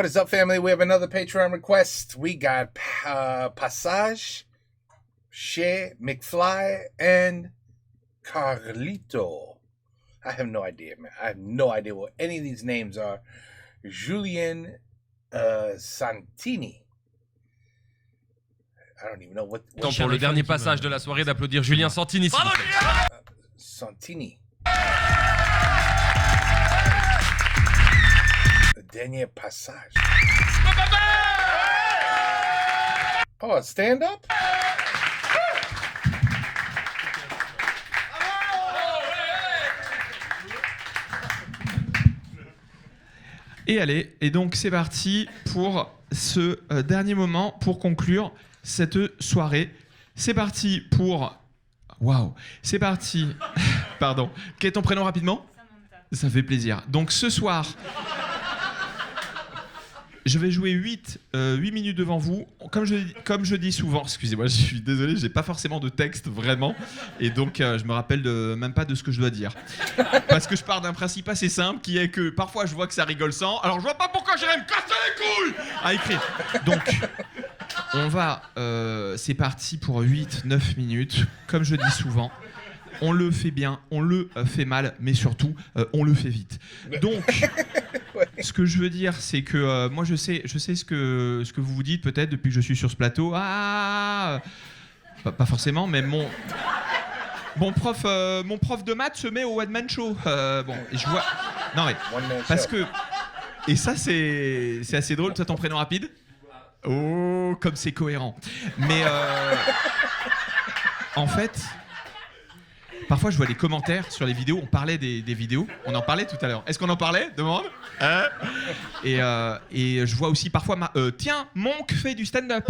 What is up, family? We have another Patreon request. We got Passage, Chez McFly, and Carlito. I have no idea, man. I have no idea what any of these names are. Julien Santini. I don't even know what Temps pour le dernier passage de la soirée d'applaudir Julien Santini. Bravo Julien! Santini. Le dernier passage. Oh, a stand-up? Et allez, et donc c'est parti pour ce dernier moment pour conclure cette soirée. C'est parti pour... Waouh! C'est parti... Pardon. Quel est ton prénom rapidement? Samantha. Ça fait plaisir. Donc ce soir, je vais jouer 8 minutes devant vous. Comme je dis souvent, excusez-moi, je suis désolé, j'ai pas forcément de texte vraiment. Et donc je me rappelle même pas de ce que je dois dire. Parce que je pars d'un principe assez simple qui est que parfois je vois que ça rigole sans. Alors je vois pas pourquoi j'irais me casser les couilles à écrire. Donc... On va, c'est parti pour 8-9 minutes, comme je dis souvent. On le fait bien, on le fait mal, mais surtout, on le fait vite. Donc, ce que je veux dire, c'est que moi, je sais ce que vous vous dites peut-être depuis que je suis sur ce plateau. Ah, pas forcément, mais mon prof de maths se met au one-man show. Bon, je vois... Non mais, parce que... Et ça, c'est assez drôle. Toi, ton prénom rapide ? Oh, comme c'est cohérent. Mais en fait, parfois je vois des commentaires sur les vidéos. On parlait des vidéos. On en parlait tout à l'heure. Est-ce qu'on en parlait? Demande. Et je vois aussi parfois tiens, Monk fait du stand-up.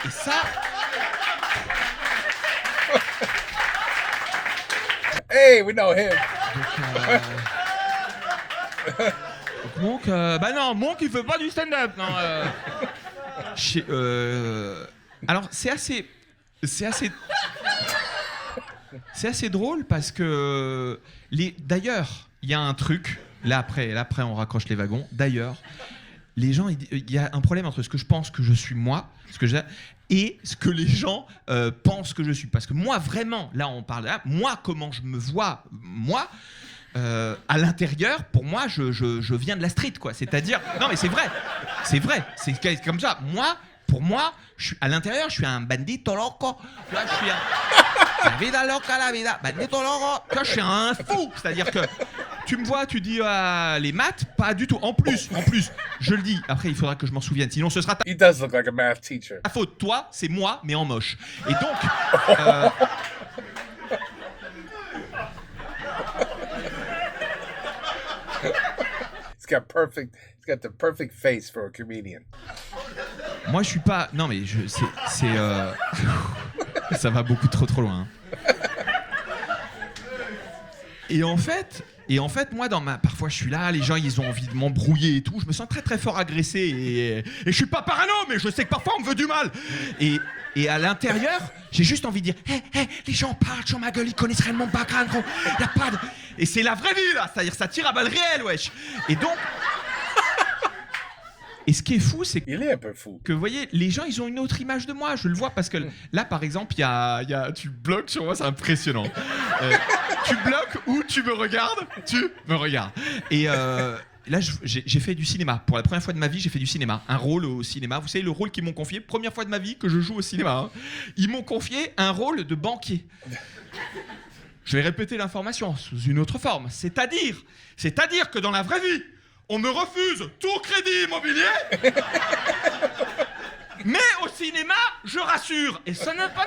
Et ça... Hey, we know him. Monk, bah non, Monk il fait pas du stand-up. Non, alors c'est assez drôle parce que d'ailleurs il y a un truc là après on raccroche les wagons. D'ailleurs les gens, il y a un problème entre ce que je pense que je suis moi, et ce que les gens pensent que je suis. Parce que moi vraiment, là on parle là, moi comment je me vois, moi. À l'intérieur, pour moi, je viens de la street, quoi. C'est-à-dire, non mais c'est vrai, c'est comme ça. Pour moi, à l'intérieur, je suis un bandito loco. Là, je suis un la vida loca, la vida, bandito loco. Là, je suis un fou. C'est-à-dire que tu me vois, tu dis les maths, pas du tout. En plus, je le dis. Après, il faudra que je m'en souvienne, sinon ce sera He does look like a math teacher. ta faute. Toi, c'est moi, mais en moche. Et donc. He's got the perfect face for a comedian. Moi, je suis pas. Non, mais ça va beaucoup trop loin. Hein. Et en fait, moi, parfois, je suis là, les gens, ils ont envie de m'embrouiller et tout. Je me sens très, très fort agressé et je suis pas parano, mais je sais que parfois, on me veut du mal. Et à l'intérieur, j'ai juste envie de dire, hey, les gens parlent sur ma gueule, ils connaissent réellement mon background, gros. Y a pas de... Et c'est la vraie vie, là. C'est-à-dire, ça tire à balles réelles, wesh. Et donc... Et ce qui est fou, c'est Il est un peu fou. que, vous voyez, les gens, ils ont une autre image de moi. Je le vois parce que là, par exemple, tu bloques sur moi, c'est impressionnant. Tu bloques ou tu me regardes? Tu me regardes. Et là, j'ai fait du cinéma. Pour la première fois de ma vie, j'ai fait du cinéma. Un rôle au cinéma. Vous savez, le rôle qu'ils m'ont confié, première fois de ma vie que je joue au cinéma. Hein. Ils m'ont confié un rôle de banquier. Je vais répéter l'information sous une autre forme. C'est-à-dire que dans la vraie vie, on me refuse tout crédit immobilier. Mais au cinéma, je rassure. Et ça n'est pas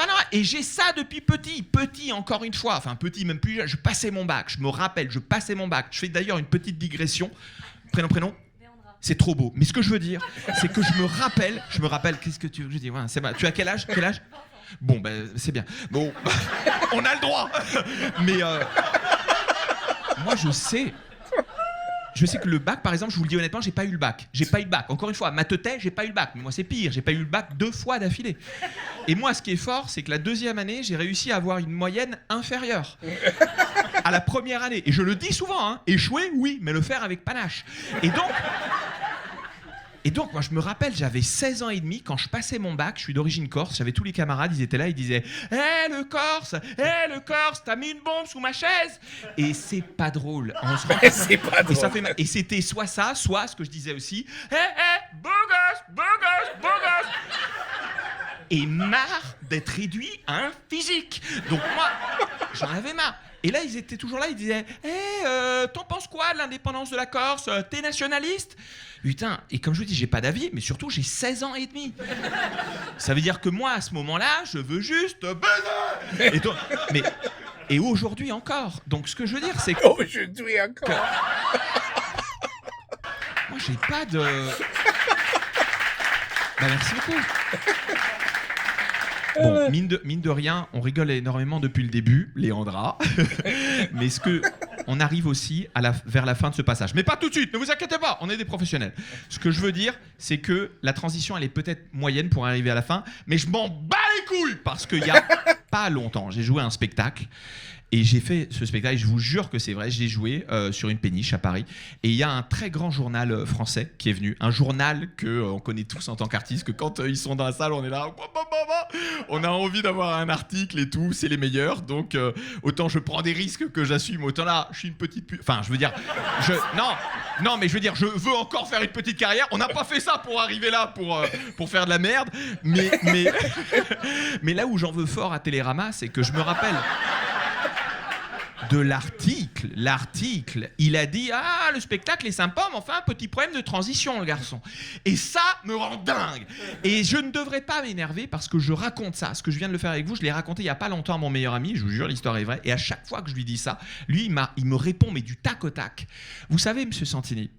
normal. Et j'ai ça depuis petit encore une fois. Enfin, petit, même plus jeune. Je passais mon bac. Je me rappelle, je passais mon bac. Je fais d'ailleurs une petite digression. Prénom. C'est trop beau. Mais ce que je veux dire, c'est que je me rappelle. Qu'est-ce que tu veux dire? C'est mal. Tu as quel âge? Bon, ben, c'est bien. Bon, on a le droit. Mais moi, je sais que le bac, par exemple, je vous le dis honnêtement, j'ai pas eu le bac. Encore une fois, matheutais, j'ai pas eu le bac. Mais moi, c'est pire. J'ai pas eu le bac 2 fois d'affilée. Et moi, ce qui est fort, c'est que la 2e année, j'ai réussi à avoir une moyenne inférieure. à la première année. Et je le dis souvent, hein, échouer, oui, mais le faire avec panache. Et donc, moi, je me rappelle, j'avais 16 ans et demi, quand je passais mon bac, je suis d'origine corse, j'avais tous les camarades, ils étaient là, ils disaient « Hé, le Corse, t'as mis une bombe sous ma chaise !» Et c'est pas drôle. On se rend compte. C'est pas Et, drôle. ça fait mal. Et c'était soit ça, soit ce que je disais aussi « Hé, beau gosse !» Et marre d'être réduit à un physique. Donc moi, j'en avais marre. Et là, ils étaient toujours là, ils disaient t'en penses quoi de l'indépendance de la Corse ? T'es nationaliste ? Putain, et comme je vous dis, j'ai pas d'avis, mais surtout, j'ai 16 ans et demi. Ça veut dire que moi, à ce moment-là, je veux juste baiser. Et aujourd'hui encore. Donc, ce que je veux dire, c'est que Aujourd'hui encore. moi, j'ai pas de... Bah, merci beaucoup. Bon, mine de rien, on rigole énormément depuis le début, Léandra. Mais on arrive aussi vers la fin de ce passage. Mais pas tout de suite, ne vous inquiétez pas, on est des professionnels. Ce que je veux dire, c'est que la transition, elle est peut-être moyenne pour arriver à la fin, mais je m'en bats les couilles parce qu'il y a pas longtemps, j'ai joué à un spectacle. Et j'ai fait ce spectacle, je vous jure que c'est vrai, j'ai joué sur une péniche à Paris. Et il y a un très grand journal français qui est venu. Un journal qu'on connaît tous en tant qu'artiste, que quand ils sont dans la salle, on est là, on a envie d'avoir un article et tout, c'est les meilleurs. Donc autant je prends des risques que j'assume, autant là, je suis une petite pute. Enfin, je veux dire, non, mais je veux dire, je veux encore faire une petite carrière. On n'a pas fait ça pour arriver là, pour faire de la merde. Mais là où j'en veux fort à Télérama, c'est que je me rappelle... de l'article, il a dit « Ah, le spectacle est sympa, mais enfin, un petit problème de transition, le garçon. » Et ça me rend dingue. Et je ne devrais pas m'énerver parce que je raconte ça. Ce que je viens de le faire avec vous, je l'ai raconté il n'y a pas longtemps à mon meilleur ami, je vous jure, l'histoire est vraie. Et à chaque fois que je lui dis ça, lui, il me répond, mais du tac au tac. Vous savez, monsieur Santini,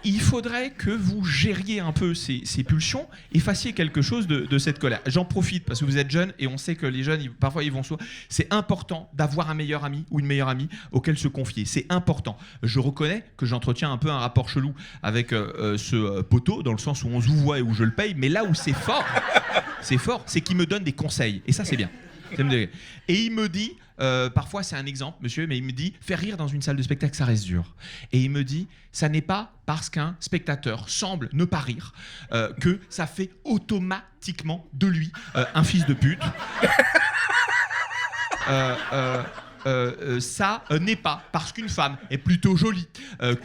il faudrait que vous gériez un peu ces pulsions et fassiez quelque chose de cette colère. J'en profite parce que vous êtes jeune et on sait que les jeunes, parfois, ils vont soit. C'est important d'avoir un meilleur ami ou une meilleure amie auquel se confier. C'est important. Je reconnais que j'entretiens un peu un rapport chelou avec ce poteau, dans le sens où on se vous voit et où je le paye, mais là où c'est fort, c'est qu'il me donne des conseils. Et ça, c'est bien. Et il me dit, parfois c'est un exemple, monsieur, mais il me dit, faire rire dans une salle de spectacle, ça reste dur. Et il me dit, ça n'est pas parce qu'un spectateur semble ne pas rire que ça fait automatiquement de lui un fils de pute. Ça n'est pas parce qu'une femme est plutôt jolie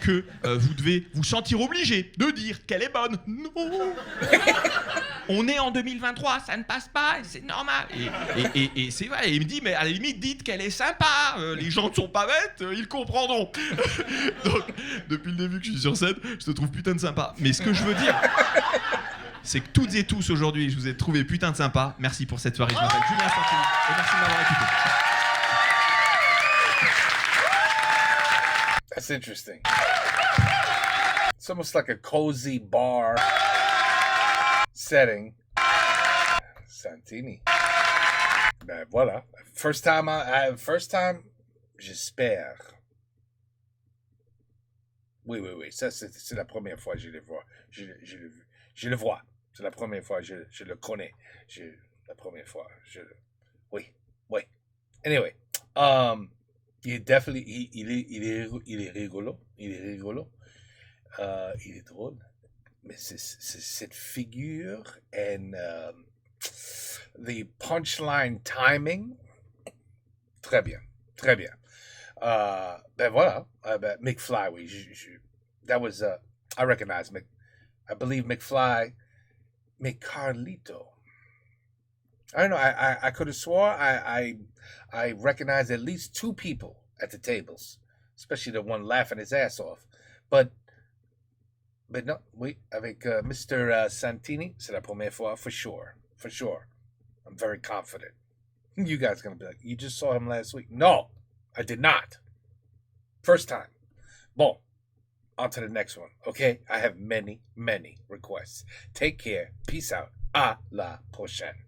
que vous devez vous sentir obligé de dire qu'elle est bonne. Non. On est en 2023, ça ne passe pas, c'est normal. Et c'est vrai, il me dit, mais à la limite, dites qu'elle est sympa, les gens ne sont pas bêtes, ils comprendront. Donc, depuis le début que je suis sur scène, je te trouve putain de sympa. Mais ce que je veux dire, c'est que toutes et tous aujourd'hui, je vous ai trouvé putain de sympa. Merci pour cette soirée, je m'appelle Julien Santini, et merci de m'avoir écouté. That's interesting. It's almost like a cozy bar setting. Santini. Ben voilà. First time, j'espère. Oui. Ça, c'est la première fois que je le vois. Je le vois. C'est la première fois que je le connais. La première fois. Oui. Anyway. Il est definitely, il est rigolo. Il est drôle. Mais c'est cette figure and the punchline timing. Très bien. Ben voilà. Ben McFly, oui. That was, I recognize I believe McFly, McCarlito. I don't know. I could have swore I recognized at least two people at the tables, especially the one laughing his ass off. But no, oui, avec Mr. Santini, c'est la première fois, for sure. I'm very confident. You guys are gonna be like, you just saw him last week. No, I did not. First time. Bon, on to the next one, okay? I have many requests. Take care. Peace out. À la prochaine.